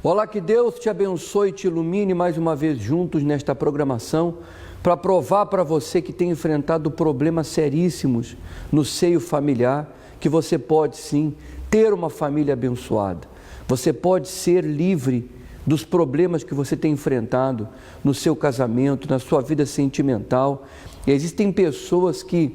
Olá, que Deus te abençoe e te ilumine mais uma vez juntos nesta programação para provar para você que tem enfrentado problemas seríssimos no seio familiar, que você pode sim ter uma família abençoada. Você pode ser livre dos problemas que você tem enfrentado no seu casamento, na sua vida sentimental. E existem pessoas que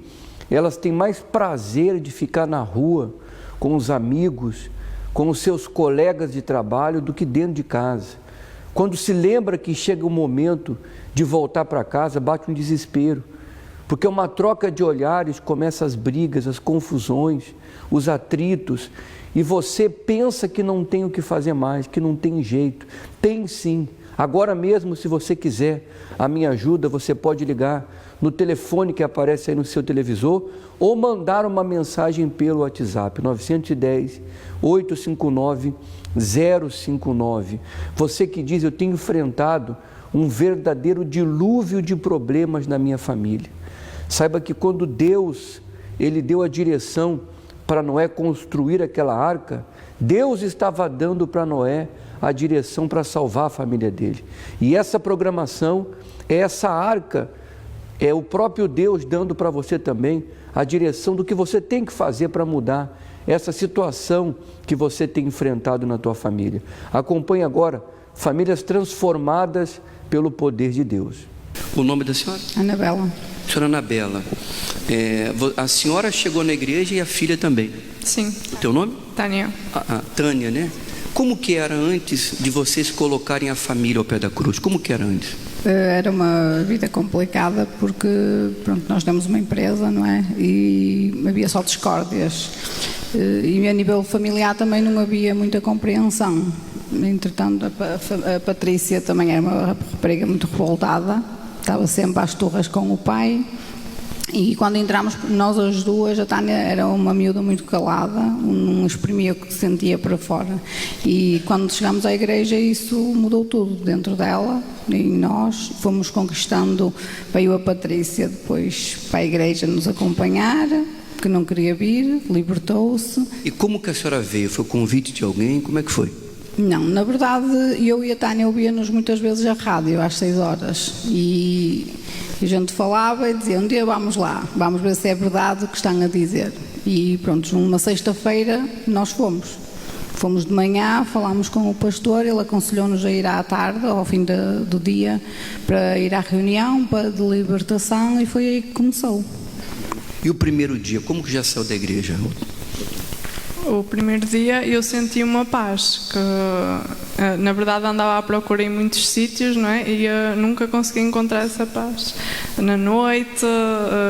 elas têm mais prazer de ficar na rua com os amigos, com os seus colegas de trabalho do que dentro de casa. Quando se lembra que chega o momento de voltar para casa, bate um desespero, porque uma troca de olhares começa as brigas, as confusões, os atritos, e você pensa que não tem o que fazer mais, que não tem jeito. Tem sim. Agora mesmo, se você quiser a minha ajuda, você pode ligar no telefone que aparece aí no seu televisor ou mandar uma mensagem pelo WhatsApp, 910-859-059. Você que diz, eu tenho enfrentado um verdadeiro dilúvio de problemas na minha família. Saiba que quando Deus, Ele deu a direção para Noé construir aquela arca, Deus estava dando para Noé a direção para salvar a família dele. E essa programação, essa arca, é o próprio Deus dando para você também a direção do que você tem que fazer para mudar essa situação que você tem enfrentado na tua família. Acompanhe agora Famílias Transformadas pelo Poder de Deus. O nome da senhora? Anabela. Senhora Anabela, a senhora chegou na igreja e a filha também? Sim. O teu nome? Tânia. Tânia, né? Como que era antes de vocês colocarem a família ao pé da cruz? Como que era antes? Era uma vida complicada porque, pronto, nós temos uma empresa, não é? E havia só discórdias. E a nível familiar também não havia muita compreensão. Entretanto, a Patrícia também era uma rapariga muito revoltada, estava sempre às turras com o pai. E quando entramos, nós as duas, a Tânia era uma miúda muito calada, não exprimia o que sentia para fora. E quando chegámos à igreja, isso mudou tudo dentro dela. E nós fomos conquistando, veio a Patrícia depois para a igreja nos acompanhar, que não queria vir, libertou-se. E como que a senhora veio? Foi convite de alguém? Como é que foi? Não, na verdade, eu e a Tânia ouvíamos muitas vezes a rádio às 6 horas e a gente falava e dizia, um dia vamos lá, vamos ver se é verdade o que estão a dizer. E pronto, numa sexta-feira nós fomos. Fomos de manhã, falámos com o pastor, ele aconselhou-nos a ir à tarde, ao fim do dia, para ir à reunião de libertação, e foi aí que começou. E o primeiro dia, como que já saiu da igreja? O primeiro dia eu senti uma paz, que na verdade andava à procura em muitos sítios, não é? E nunca consegui encontrar essa paz. Na noite,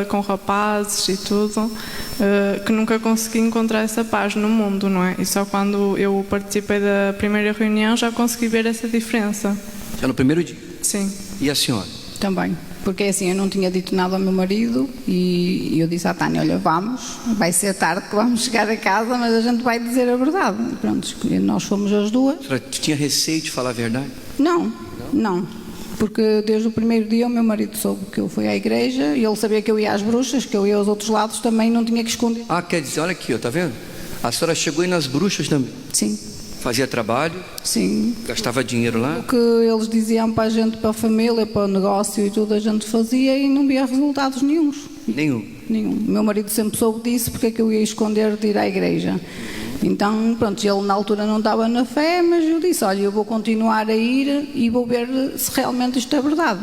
com rapazes e tudo, que nunca consegui encontrar essa paz no mundo, não é? E só quando eu participei da primeira reunião já consegui ver essa diferença. Já no primeiro dia? Sim. E a senhora? Também. Porque assim, eu não tinha dito nada ao meu marido e eu disse à Tânia, olha, vamos, vai ser tarde que vamos chegar a casa, mas a gente vai dizer a verdade. Pronto, nós fomos as duas. A senhora tinha receio de falar a verdade? Não, porque desde o primeiro dia o meu marido soube que eu fui à igreja e ele sabia que eu ia às bruxas, que eu ia aos outros lados também, não tinha que esconder. Quer dizer, olha aqui, ó, tá vendo? A senhora chegou aí nas bruxas também? Sim. Fazia trabalho? Sim. Gastava dinheiro lá? O que eles diziam para a gente, para a família, para o negócio e tudo, a gente fazia e não via resultados nenhuns. Nenhum? Nenhum. O meu marido sempre soube disso, porque é que eu ia esconder de ir à igreja. Então, pronto, ele na altura não estava na fé, mas eu disse, olha, eu vou continuar a ir e vou ver se realmente isto é verdade.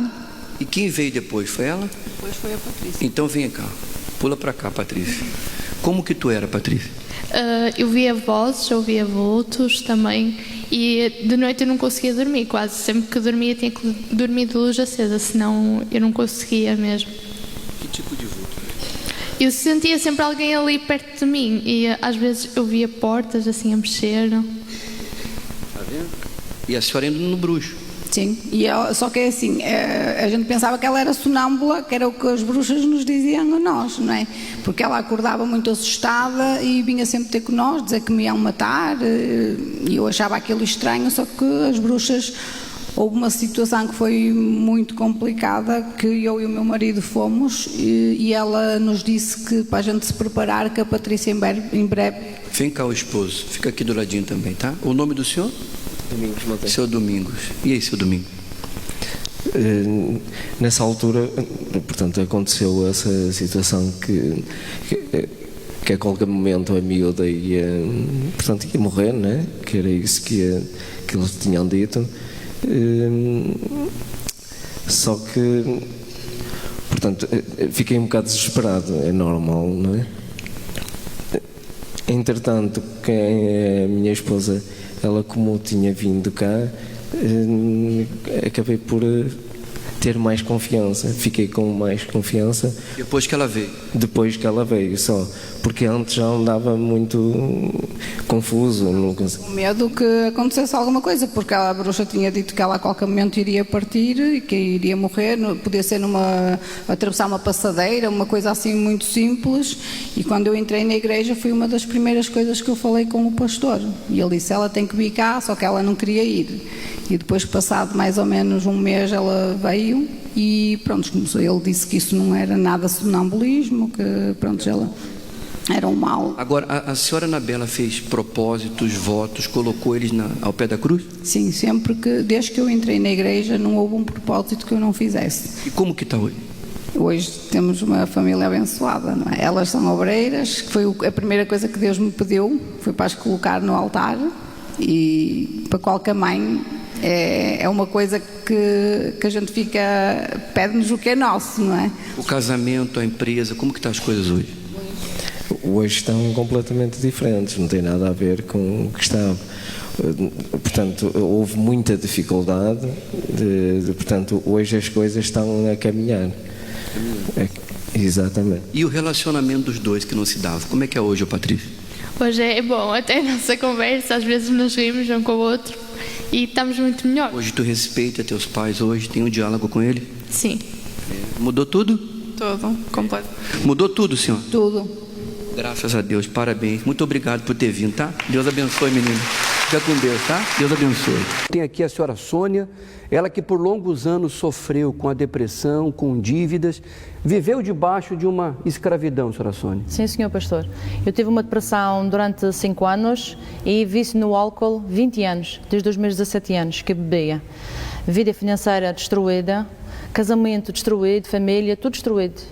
E quem veio depois? Foi ela? Depois foi a Patrícia. Então vem cá, pula para cá, Patrícia. Como que tu era, Patrícia? Eu via vozes, eu via vultos também, e de noite eu não conseguia dormir, quase sempre que dormia tinha que dormir de luz acesa, senão eu não conseguia mesmo. Que tipo de vulto? Eu sentia sempre alguém ali perto de mim e às vezes eu via portas assim a mexer. Tá vendo? E a senhora indo no bruxo? Sim, só que é assim, a gente pensava que ela era sonâmbula, que era o que as bruxas nos diziam a nós, não é? Porque ela acordava muito assustada e vinha sempre ter com nós, dizer que me iam matar, e eu achava aquilo estranho, só que as bruxas, houve uma situação que foi muito complicada, que eu e o meu marido fomos, e ela nos disse que para a gente se preparar, que a Patrícia em breve... Vem cá o esposo, fica aqui do ladinho também, tá? O nome do senhor? Domingos Monteiro. Seu Domingos. E aí, seu Domingos? Nessa altura, portanto, aconteceu essa situação que a qualquer momento a miúda ia morrer, né? Que era isso que eles tinham dito. Só que, portanto, fiquei um bocado desesperado, é normal, não é? Entretanto, a minha esposa, ela como tinha vindo cá, acabei por ter mais confiança, fiquei com mais confiança. Depois que ela veio? Depois que ela veio, só. Porque antes já andava muito confuso. Com medo que acontecesse alguma coisa, porque a bruxa tinha dito que ela a qualquer momento iria partir e que iria morrer, podia ser atravessar uma passadeira, uma coisa assim muito simples. E quando eu entrei na igreja foi uma das primeiras coisas que eu falei com o pastor. E ele disse, ela tem que vir cá, só que ela não queria ir. E depois, passado mais ou menos um mês, ela veio e pronto, começou. Ele disse que isso não era nada sonambulismo, que pronto, ela era um mal. Agora, a senhora Anabela fez propósitos, votos, colocou eles ao pé da cruz? Sim, desde que eu entrei na igreja não houve um propósito que eu não fizesse. E como que está hoje? Hoje temos uma família abençoada, não é? Elas são obreiras, que foi a primeira coisa que Deus me pediu, foi para as colocar no altar, e para qualquer mãe é uma coisa que a gente pede-nos o que é nosso, não é? O casamento, a empresa, como que estão as coisas hoje? Hoje estão completamente diferentes, não tem nada a ver com o que estava. Portanto, houve muita dificuldade, portanto, hoje as coisas estão a caminhar. Exatamente. E o relacionamento dos dois que não se dava, como é que é hoje, Patrícia? Hoje é bom, até a nossa conversa, às vezes nos rimos um com o outro e estamos muito melhor. Hoje tu respeita teus pais, hoje tem um diálogo com eles? Sim. Mudou tudo? Tudo, completo. Mudou tudo, senhor? Tudo. Graças a Deus, parabéns. Muito obrigado por ter vindo, tá? Deus abençoe, menino. Fica com Deus, tá? Deus abençoe. Tem aqui a senhora Sônia, ela que por longos anos sofreu com a depressão, com dívidas, viveu debaixo de uma escravidão, senhora Sônia. Sim, senhor pastor. Eu tive uma depressão durante 5 anos e vício no álcool 20 anos, desde os meus 17 anos que bebia. Vida financeira destruída, casamento destruído, família, tudo destruído.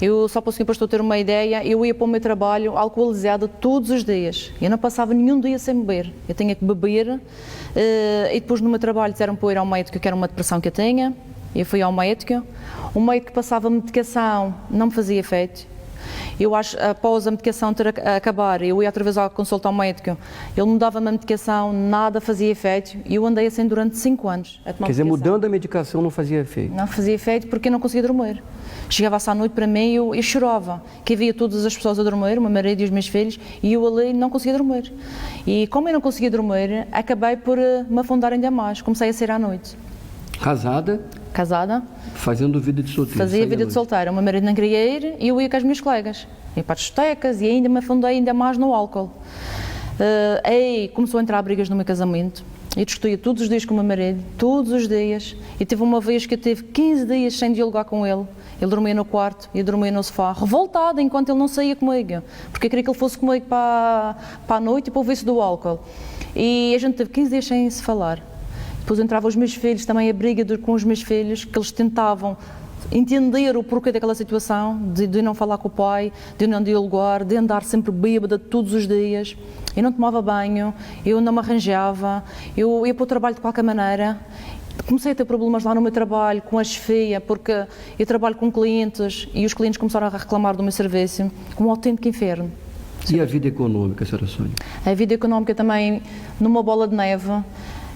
Eu só para o senhor pastor ter uma ideia, eu ia para o meu trabalho alcoolizada todos os dias. Eu não passava nenhum dia sem beber. Eu tinha que beber e depois no meu trabalho disseram para eu ir ao médico que era uma depressão que eu tinha. Eu fui ao médico. O médico passava medicação, não me fazia efeito. Eu acho, após a medicação ter acabar, eu ia outra vez à consulta ao médico, ele me dava uma medicação, nada fazia efeito, e eu andei assim durante 5 anos. Quer dizer, mudando a medicação não fazia efeito? Não fazia efeito porque eu não conseguia dormir. Chegava-se à noite para mim e eu chorava, que havia todas as pessoas a dormir, o meu marido e os meus filhos, e eu ali não conseguia dormir. E como eu não conseguia dormir, acabei por me afundar ainda mais, comecei a sair à noite. Casada? Casada. Fazendo vida de solteiro. Fazia vida de solteiro. O meu marido não queria ir e eu ia com as minhas colegas. Ia para as discotecas e ainda me afundei ainda mais no álcool. Aí começou a entrar brigas no meu casamento. Eu discutia todos os dias com o meu marido, todos os dias. E teve uma vez que eu tive 15 dias sem dialogar com ele. Ele dormia no quarto, eu dormia no sofá, revoltada enquanto ele não saía comigo. Porque eu queria que ele fosse comigo para a noite e para o vício do álcool. E a gente teve 15 dias sem se falar. Depois entravam os meus filhos, também a briga com os meus filhos, que eles tentavam entender o porquê daquela situação, de não falar com o pai, de não dialogar, de andar sempre bêbada todos os dias. Eu não tomava banho, eu não me arranjava, eu ia para o trabalho de qualquer maneira. Comecei a ter problemas lá no meu trabalho, com a chefia, porque eu trabalho com clientes e os clientes começaram a reclamar do meu serviço, um autêntico inferno. E a vida econômica, senhora Sônia? A vida econômica também, numa bola de neve.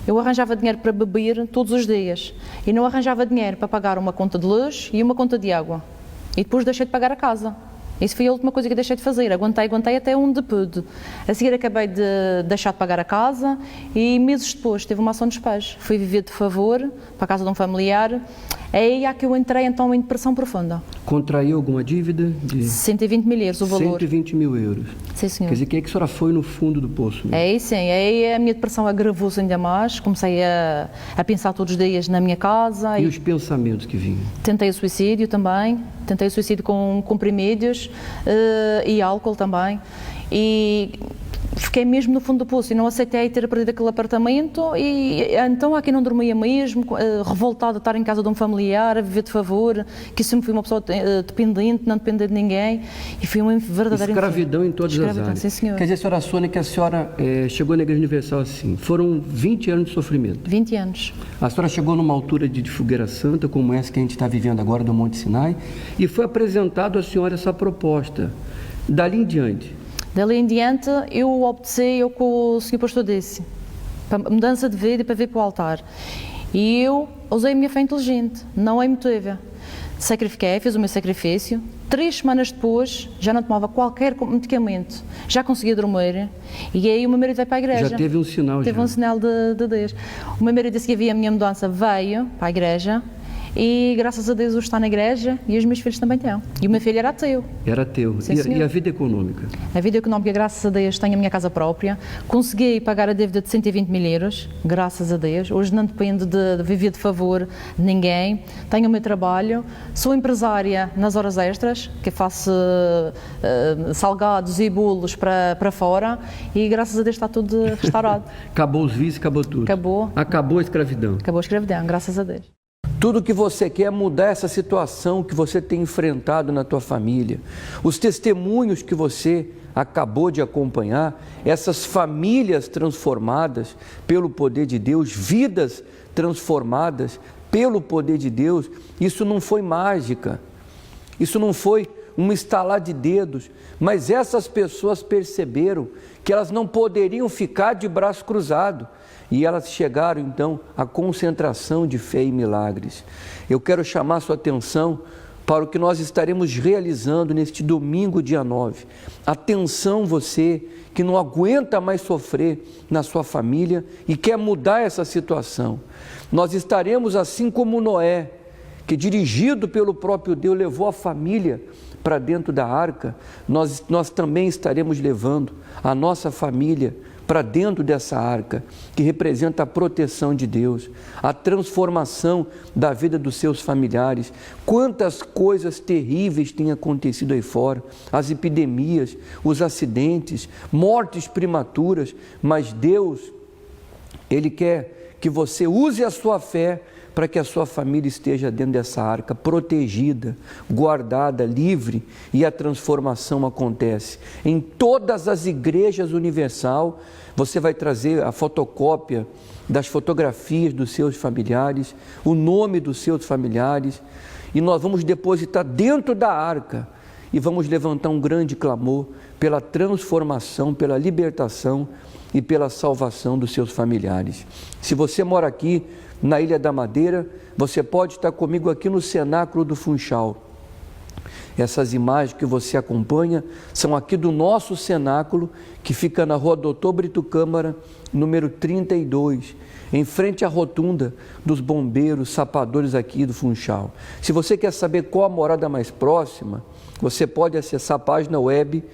Eu arranjava dinheiro para beber todos os dias e não arranjava dinheiro para pagar uma conta de luz e uma conta de água. E depois deixei de pagar a casa. Isso foi a última coisa que eu deixei de fazer. Aguentei até onde pude. A seguir acabei de deixar de pagar a casa e meses depois tive uma ação de despejo. Fui viver de favor para a casa de um familiar. É aí que eu entrei então em depressão profunda. Contraiu alguma dívida? De 120 mil euros o valor. 120 mil euros. Sim, senhor. Quer dizer, que é que a senhora foi no fundo do poço? Mesmo? É sim, aí a minha depressão agravou-se ainda mais. Comecei a pensar todos os dias na minha casa. E os pensamentos que vinham? Tentei o suicídio também. Tentei o suicídio com comprimidos e álcool também. E fiquei mesmo no fundo do poço e não aceitei ter perdido aquele apartamento e então aqui não dormia mesmo, revoltada de estar em casa de um familiar, a viver de favor, que sempre fui uma pessoa dependente, não depender de ninguém e fui uma verdadeira escravidão em todas as áreas. Sim, senhor. Quer dizer, senhora Sônia, que a senhora chegou na Igreja Universal assim, foram 20 anos de sofrimento. 20 anos. A senhora chegou numa altura de fogueira santa, como essa que a gente está vivendo agora do Monte Sinai, e foi apresentado à senhora essa proposta. Dali em diante? Dali em diante, eu obedeci o que o Sr. Pastor disse, para mudança de vida e para vir para o altar. E eu usei a minha fé inteligente, não a emotiva. Sacrifiquei, fiz o meu sacrifício. 3 semanas depois, já não tomava qualquer medicamento, já conseguia dormir. E aí o meu marido veio para a igreja. Já teve um sinal. Teve um sinal de Deus. O meu marido disse que havia a minha mudança, veio para a igreja. E graças a Deus hoje está na igreja e os meus filhos também estão. E o meu filho era ateu. Era ateu. Sim, e a vida econômica? A vida económica, graças a Deus, tenho a minha casa própria. Consegui pagar a dívida de 120 mil euros, graças a Deus. Hoje não dependo de viver de favor de ninguém. Tenho o meu trabalho. Sou empresária nas horas extras, que faço salgados e bolos para fora. E graças a Deus está tudo restaurado. Acabou os vícios, acabou tudo. Acabou. Acabou a escravidão. Acabou a escravidão, graças a Deus. Tudo que você quer é mudar essa situação que você tem enfrentado na tua família. Os testemunhos que você acabou de acompanhar, essas famílias transformadas pelo poder de Deus, vidas transformadas pelo poder de Deus, isso não foi mágica, isso não foi um estalar de dedos, mas essas pessoas perceberam que elas não poderiam ficar de braço cruzado. E elas chegaram, então, à concentração de fé e milagres. Eu quero chamar sua atenção para o que nós estaremos realizando neste domingo, dia 9. Atenção você que não aguenta mais sofrer na sua família e quer mudar essa situação. Nós estaremos assim como Noé, que dirigido pelo próprio Deus levou a família para dentro da arca. Nós também estaremos levando a nossa família para dentro dessa arca, que representa a proteção de Deus, a transformação da vida dos seus familiares. Quantas coisas terríveis têm acontecido aí fora, as epidemias, os acidentes, mortes prematuras, mas Deus, Ele quer que você use a sua fé para que a sua família esteja dentro dessa arca, protegida, guardada, livre, e a transformação acontece. Em todas as igrejas universal, você vai trazer a fotocópia das fotografias dos seus familiares, o nome dos seus familiares, e nós vamos depositar dentro da arca e vamos levantar um grande clamor pela transformação, pela libertação e pela salvação dos seus familiares. Se você mora aqui na Ilha da Madeira, você pode estar comigo aqui no Cenáculo do Funchal. Essas imagens que você acompanha são aqui do nosso cenáculo, que fica na rua Doutor Brito Câmara, número 32, em frente à rotunda dos bombeiros sapadores aqui do Funchal. Se você quer saber qual a morada mais próxima, você pode acessar a página web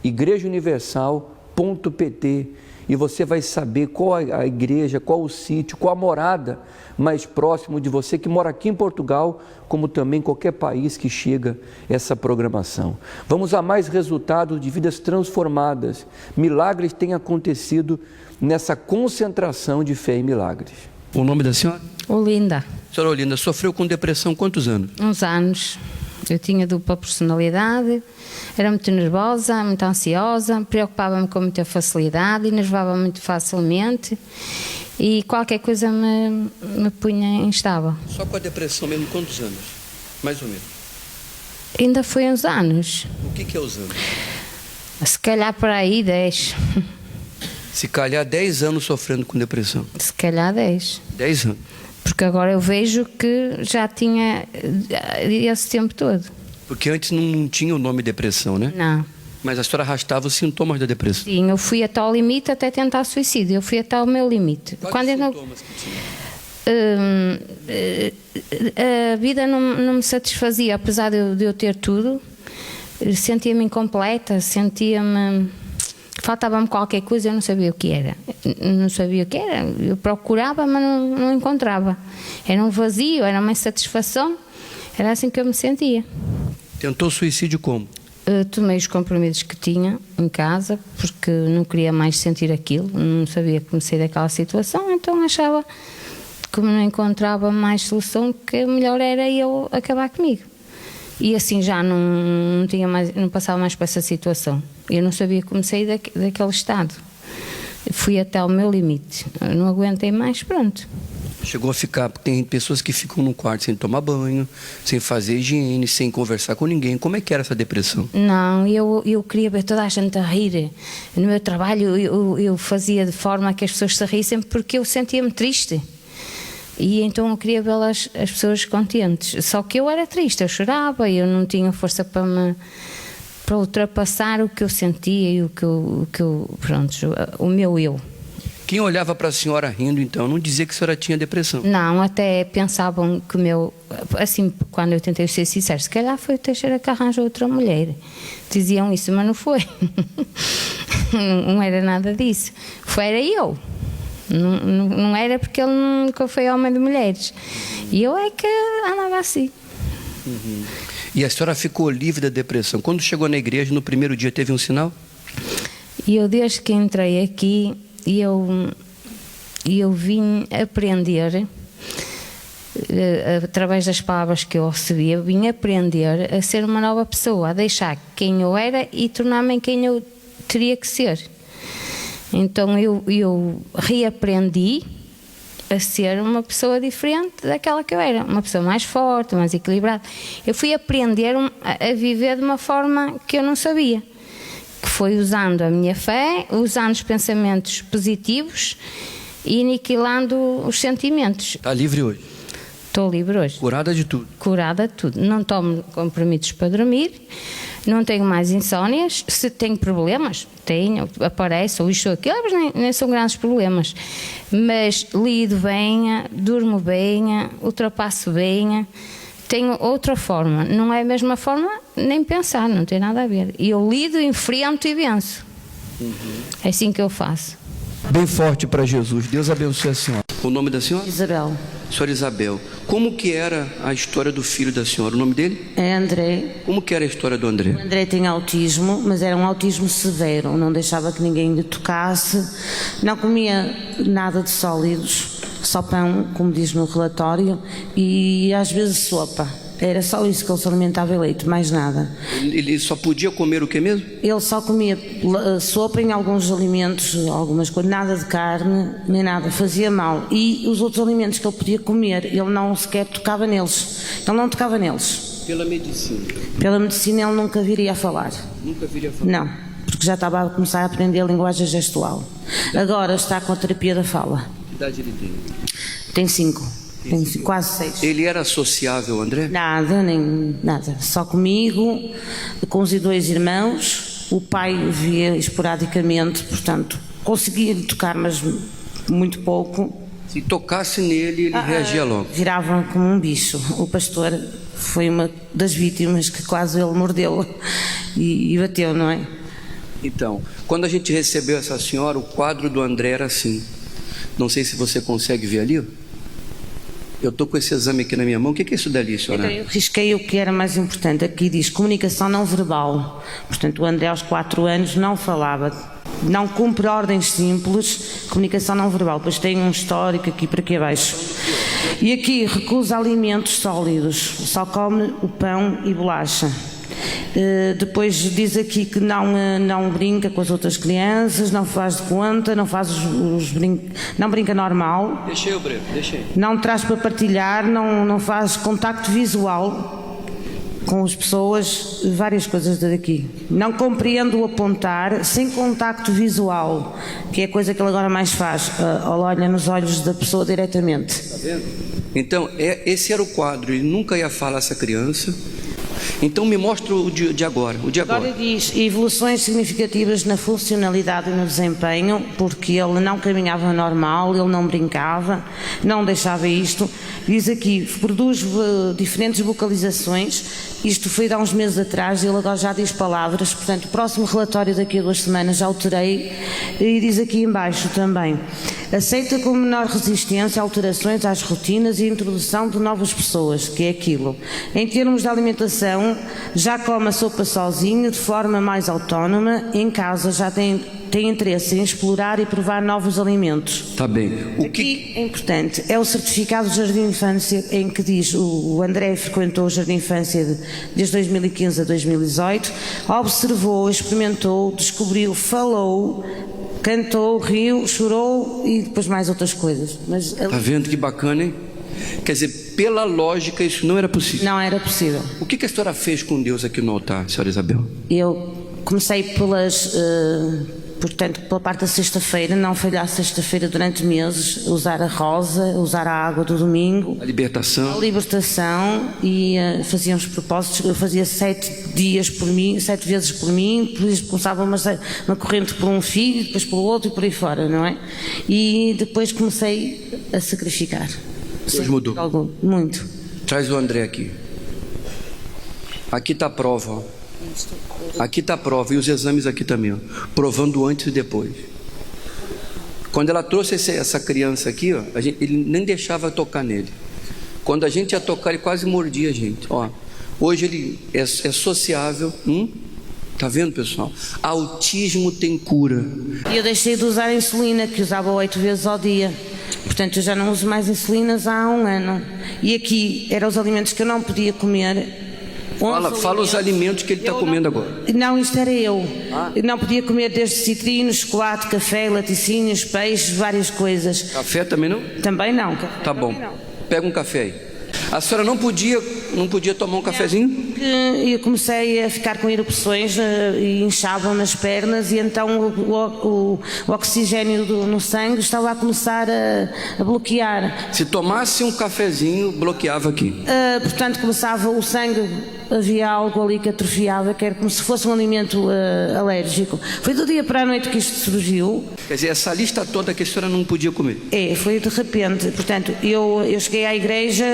igrejauniversal.pt e você vai saber qual a igreja, qual o sítio, qual a morada mais próximo de você, que mora aqui em Portugal, como também qualquer país que chega essa programação. Vamos a mais resultados de vidas transformadas. Milagres têm acontecido nessa concentração de fé e milagres. O nome da senhora? Olinda. Senhora Olinda, sofreu com depressão quantos anos? Uns anos. Eu tinha dupla personalidade, era muito nervosa, muito ansiosa, preocupava-me com muita facilidade, enervava-me muito facilmente e qualquer coisa me punha instável. Só com a depressão mesmo, quantos anos? Mais ou menos. Ainda foi uns anos. O que é os anos? Se calhar por aí 10. Se calhar 10 anos sofrendo com depressão. Se calhar 10. 10 anos. Porque agora eu vejo que já tinha esse tempo todo. Porque antes não tinha o nome depressão, né? Não. Mas a senhora arrastava os sintomas da depressão. Sim, eu fui até ao limite até tentar suicídio. Eu fui até ao meu limite. Quais os sintomas que tinha? A vida não me satisfazia, apesar de eu ter tudo. Sentia-me incompleta, sentia-me... Faltava-me qualquer coisa, eu não sabia o que era. Não sabia o que era. Eu procurava, mas não encontrava. Era um vazio, era uma insatisfação. Era assim que eu me sentia. Tentou suicídio como? tomei os compromissos que tinha em casa, porque não queria mais sentir aquilo, não sabia como sair daquela situação, então achava, como não encontrava mais solução, que melhor era eu acabar comigo. E assim já não passava mais por essa situação. Eu não sabia como sair daquele estado. Fui até o meu limite, eu não aguentei mais, pronto. Chegou a ficar, porque tem pessoas que ficam no quarto sem tomar banho, sem fazer higiene, sem conversar com ninguém. Como é que era essa depressão? Não, eu queria ver toda a gente a rir. No meu trabalho eu fazia de forma que as pessoas se rissem, porque eu sentia-me triste. E então eu queria ver as pessoas contentes. Só que eu era triste, eu chorava, eu não tinha força para ultrapassar o que eu sentia e o meu eu. Quem olhava para a senhora rindo, então, não dizia que a senhora tinha depressão? Não, até pensavam que assim, quando eu tentei ser sincero, se calhar foi o Teixeira que arranjou outra mulher. Diziam isso, mas não foi. Não era nada disso. Era eu. Não era porque ele nunca foi homem de mulheres. E eu é que andava assim. Uhum. E a senhora ficou livre da depressão. Quando chegou na igreja, no primeiro dia, teve um sinal? E eu, desde que entrei aqui, eu vim aprender, através das palavras que eu recebia, vim aprender a ser uma nova pessoa, a deixar quem eu era e tornar-me em quem eu teria que ser. Então eu reaprendi a ser uma pessoa diferente daquela que eu era, uma pessoa mais forte, mais equilibrada. Eu fui aprender a viver de uma forma que eu não sabia, que foi usando a minha fé, usando os pensamentos positivos e aniquilando os sentimentos. Está livre hoje? Estou livre hoje. Curada de tudo? Curada de tudo. Não tomo comprimidos para dormir, não tenho mais insónias. Se tenho problemas, aparece ou isto ou aquilo, mas nem são grandes problemas. Mas lido bem, durmo bem, ultrapasso bem. Tenho outra forma, não é a mesma forma nem pensar, não tem nada a ver. E eu lido, enfrento e venço. É assim que eu faço. Bem forte para Jesus. Deus abençoe a senhora. O nome da senhora? Isabel. Senhora Isabel, como que era a história do filho da senhora? O nome dele? É André. Como que era a história do André? O André tem autismo, mas era um autismo severo. Não deixava que ninguém lhe tocasse. Não comia nada de sólidos. Só pão, como diz no relatório, e às vezes sopa. Era só isso que ele se alimentava, e leite, mais nada. Ele só podia comer o que mesmo? Ele só comia sopa em alguns alimentos, algumas coisas, nada de carne, nem nada, fazia mal. E os outros alimentos que ele podia comer, ele não sequer tocava neles. Ele não tocava neles. Pela medicina? Pela medicina ele nunca viria a falar. Nunca viria a falar? Não, porque já estava a começar a aprender a linguagem gestual. Agora está com a terapia da fala. Que idade ele tem? Tem 5. Tem quase 6. Ele era sociável, André? Nada, nem nada. Só comigo, com os 2 irmãos. O pai via esporadicamente, portanto, conseguia-lhe tocar, mas muito pouco. Se tocasse nele, ele reagia logo? Virava como um bicho. O pastor foi uma das vítimas que quase ele mordeu e bateu, não é? Então, quando a gente recebeu essa senhora, o quadro do André era assim. Não sei se você consegue ver ali. Eu estou com esse exame aqui na minha mão. O que é isso dali, senhora? Eu risquei o que era mais importante. Aqui diz comunicação não verbal. Portanto, o André aos 4 anos não falava. Não cumpre ordens simples. Comunicação não verbal. Depois tem um histórico aqui para aqui abaixo. E aqui recusa alimentos sólidos. Só come o pão e bolacha. Depois diz aqui que não brinca com as outras crianças, não faz de conta, não faz não brinca normal. Deixei o breve, deixei. Não traz para partilhar, não faz contacto visual com as pessoas, várias coisas daqui. Não compreende o apontar, sem contacto visual, que é a coisa que ele agora mais faz. Ele olha nos olhos da pessoa diretamente. Está vendo? Então, esse era o quadro, ele nunca ia falar essa criança. Então me mostra o de agora. Agora diz evoluções significativas na funcionalidade e no desempenho, porque ele não caminhava normal, ele não brincava, não deixava isto. Diz aqui, produz diferentes vocalizações, isto foi há uns meses atrás, ele agora já diz palavras, portanto, o próximo relatório daqui a 2 semanas já alterei e diz aqui em baixo também: aceita com menor resistência alterações às rotinas e introdução de novas pessoas, que é aquilo. Em termos de alimentação, já come a sopa sozinho, de forma mais autónoma, em casa já tem interesse em explorar e provar novos alimentos. Está bem. Aqui é importante, é o certificado de jardim de infância em que diz o André frequentou o jardim de infância desde 2015 a 2018, observou, experimentou, descobriu, falou, cantou, riu, chorou e depois mais outras coisas. Está vendo que bacana, hein? Quer dizer, pela lógica isso não era possível. Não era possível. O que a senhora fez com Deus aqui no altar, senhora Isabel? Eu comecei portanto, pela parte da sexta-feira, não falhar sexta-feira durante meses, usar a rosa, usar a água do domingo. A libertação. A libertação e fazia uns propósitos. Eu fazia 7 dias por mim, 7 vezes por mim, depois começava uma corrente por um filho, depois pelo outro e por aí fora, não é? E depois comecei a sacrificar. Deus mudou. Algo, muito. Traz o André aqui. Aqui está a prova, ó. Aqui está a prova e os exames aqui também, ó, provando antes e depois. Quando ela trouxe essa criança aqui, ó, ele nem deixava tocar nele. Quando a gente ia tocar, ele quase mordia a gente. Ó, hoje ele é sociável. Tá vendo, pessoal? Autismo tem cura. E eu deixei de usar a insulina, que usava 8 vezes ao dia. Portanto, eu já não uso mais insulinas há 1 ano. E aqui eram os alimentos que eu não podia comer. Fala os alimentos que ele está comendo agora. Não, isto era eu. Eu não podia comer desde citrinos, chocolate, café, laticínios, peixes, várias coisas. Café também não? Também não. Tá bom. Pega um café aí. A senhora não podia tomar um cafezinho? Eu comecei a ficar com erupções e inchavam nas pernas e então o oxigênio no sangue estava a começar a bloquear. Se tomasse um cafezinho, bloqueava aqui. Portanto, começava o sangue, havia algo ali que atrofiava, que era como se fosse um alimento alérgico. Foi do dia para a noite que isto surgiu. Quer dizer, essa lista toda que a senhora não podia comer? Foi de repente. Portanto, eu cheguei à igreja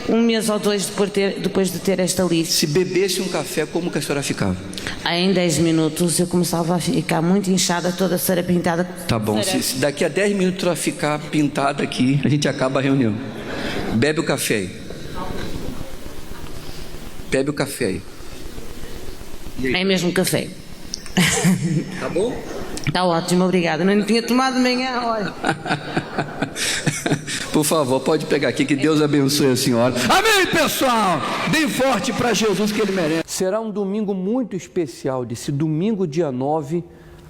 1 mês ou 2 depois de ter esta lista. Se bebesse um café, como que a senhora ficava? Em 10 minutos eu começava a ficar muito inchada, toda sarapintada. Tá bom, se daqui a 10 minutos ela ficar pintada aqui, a gente acaba a reunião. Bebe o café aí. Bebe o café aí. É mesmo café. Tá bom? Está ótimo, obrigada. Não tinha tomado de manhã, olha. Por favor, pode pegar aqui, que Deus abençoe a senhora. Amém, pessoal! Bem forte para Jesus, que Ele merece. Será um domingo muito especial, desse domingo dia 9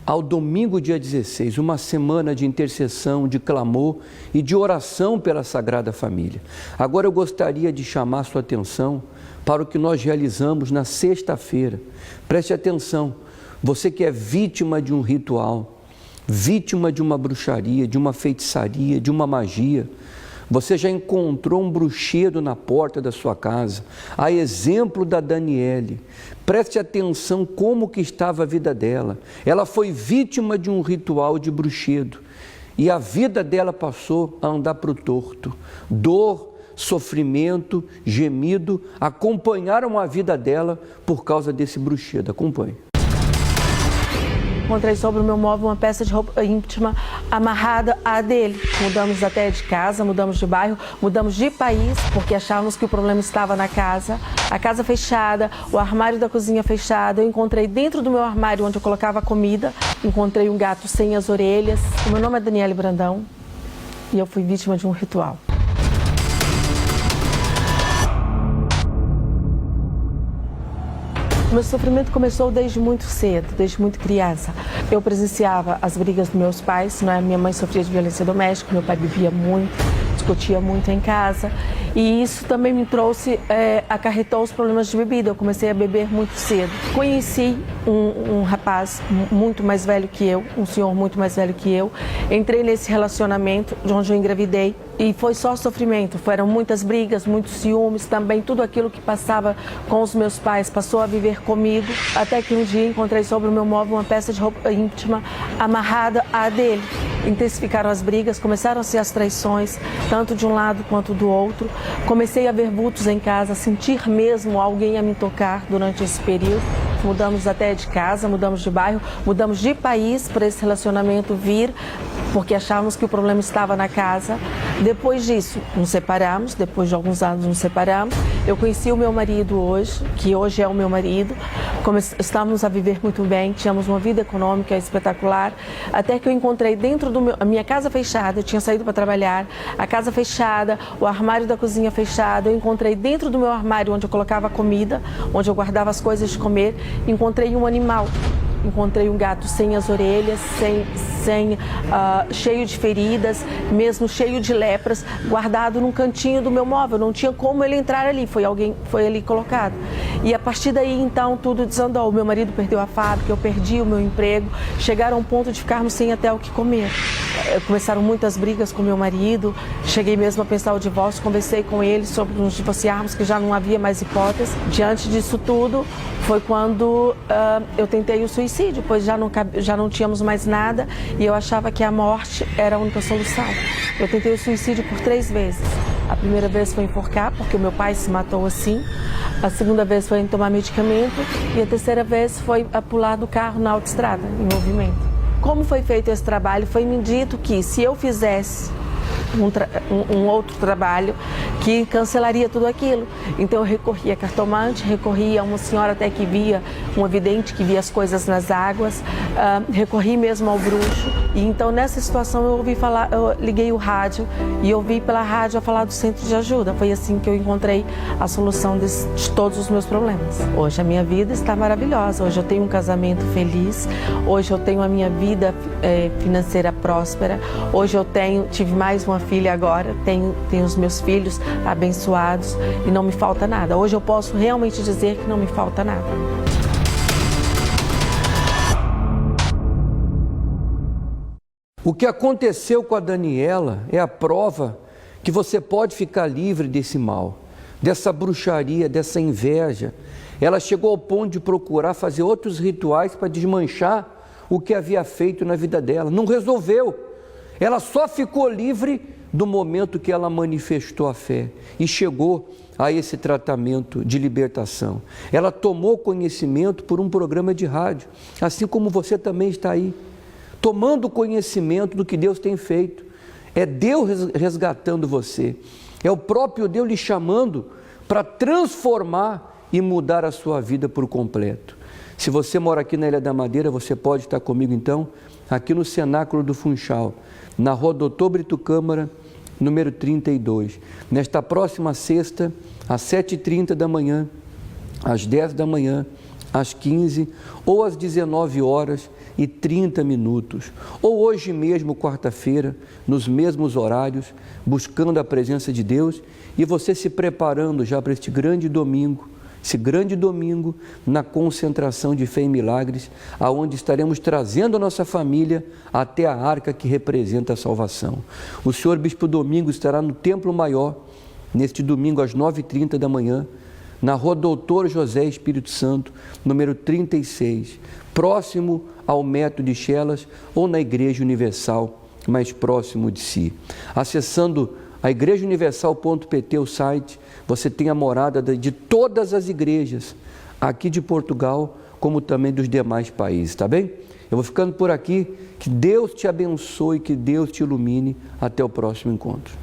ao domingo dia 16, uma semana de intercessão, de clamor e de oração pela Sagrada Família. Agora eu gostaria de chamar a sua atenção para o que nós realizamos na sexta-feira. Preste atenção, você que é vítima de um ritual, vítima de uma bruxaria, de uma feitiçaria, de uma magia, você já encontrou um bruxedo na porta da sua casa, a exemplo da Daniele. Preste atenção como que estava a vida dela. Ela foi vítima de um ritual de bruxedo e a vida dela passou a andar para o torto. Dor, sofrimento, gemido acompanharam a vida dela por causa desse bruxedo. Acompanhe. Encontrei sobre o meu móvel uma peça de roupa íntima amarrada à dele. Mudamos até de casa, mudamos de bairro, mudamos de país, porque achávamos que o problema estava na casa. A casa fechada, o armário da cozinha fechado. Eu encontrei dentro do meu armário, onde eu colocava a comida, encontrei um gato sem as orelhas. O meu nome é Daniele Brandão e eu fui vítima de um ritual. O meu sofrimento começou desde muito cedo, desde muito criança. Eu presenciava as brigas dos meus pais, não é? Minha mãe sofria de violência doméstica, meu pai bebia muito, discutia muito em casa. E isso também me trouxe, acarretou os problemas de bebida. Eu comecei a beber muito cedo. Conheci um rapaz muito mais velho que eu, um senhor muito mais velho que eu. Entrei nesse relacionamento, de onde eu engravidei. E foi só sofrimento, foram muitas brigas, muitos ciúmes, também tudo aquilo que passava com os meus pais passou a viver comigo, até que um dia encontrei sobre o meu móvel uma peça de roupa íntima amarrada à dele. Intensificaram as brigas, começaram-se as traições, tanto de um lado quanto do outro. Comecei a ver vultos em casa, sentir mesmo alguém a me tocar durante esse período. Mudamos até de casa, mudamos de bairro, mudamos de país para esse relacionamento vir, porque achávamos que o problema estava na casa. Depois disso, nos separamos, depois de alguns anos nos separamos. Eu conheci o meu marido hoje, que hoje é o meu marido. Estávamos a viver muito bem, tínhamos uma vida econômica espetacular, até que eu encontrei dentro a minha casa fechada, eu tinha saído para trabalhar, a casa fechada, o armário da cozinha fechado, eu encontrei dentro do meu armário onde eu colocava comida, onde eu guardava as coisas de comer, encontrei um animal. Encontrei um gato sem as orelhas, cheio de feridas, mesmo cheio de lepras, guardado num cantinho do meu móvel. Não tinha como ele entrar ali, foi ali colocado. E a partir daí, então, tudo desandou. O meu marido perdeu a fábrica, eu perdi o meu emprego, chegaram a um ponto de ficarmos sem até o que comer. Começaram muitas brigas com meu marido, cheguei mesmo a pensar o divórcio, conversei com ele sobre nos divorciarmos, que já não havia mais hipótese. Diante disso tudo, foi quando eu tentei o suicídio, pois já não tínhamos mais nada e eu achava que a morte era a única solução. Eu tentei o suicídio por 3 vezes. A primeira vez foi enforcar, porque o meu pai se matou assim. A segunda vez foi em tomar medicamento e a terceira vez foi a pular do carro na autoestrada, em movimento. Como foi feito esse trabalho? Foi me dito que se eu fizesse um outro trabalho, que cancelaria tudo aquilo. Então eu recorri a cartomante, recorri a uma senhora até que via, um vidente que via as coisas nas águas, recorri mesmo ao bruxo. E então nessa situação eu liguei o rádio e ouvi pela rádio a falar do centro de ajuda. Foi assim que eu encontrei a solução de todos os meus problemas. Hoje a minha vida está maravilhosa, hoje eu tenho um casamento feliz, hoje eu tenho a minha vida financeira próspera, hoje eu tive mais uma filha agora, tenho os meus filhos abençoados e não me falta nada. Hoje eu posso realmente dizer que não me falta nada. O que aconteceu com a Daniela é a prova que você pode ficar livre desse mal, dessa bruxaria, dessa inveja. Ela chegou ao ponto de procurar fazer outros rituais para desmanchar o que havia feito na vida dela. Não resolveu. Ela só ficou livre do momento que ela manifestou a fé e chegou a esse tratamento de libertação. Ela tomou conhecimento por um programa de rádio, assim como você também está aí, tomando conhecimento do que Deus tem feito. É Deus resgatando você, é o próprio Deus lhe chamando para transformar e mudar a sua vida por completo. Se você mora aqui na Ilha da Madeira, você pode estar comigo então, aqui no Cenáculo do Funchal, na Rua Doutor Brito Câmara, número 32. Nesta próxima sexta, às 7h30 da manhã, às 10 da manhã, às 15 ou às 19h30, ou hoje mesmo, quarta-feira, nos mesmos horários, buscando a presença de Deus e você se preparando já para este grande domingo, na concentração de fé e milagres, aonde estaremos trazendo a nossa família até a arca que representa a salvação. O senhor Bispo Domingo estará no Templo Maior, neste domingo às 9h30 da manhã, na Rua Doutor José Espírito Santo, número 36, próximo ao Metro de Chelas ou na Igreja Universal, mais próximo de si. Acessando a igrejauniversal.pt, o site, você tem a morada de todas as igrejas, aqui de Portugal, como também dos demais países, tá bem? Eu vou ficando por aqui, que Deus te abençoe, que Deus te ilumine, até o próximo encontro.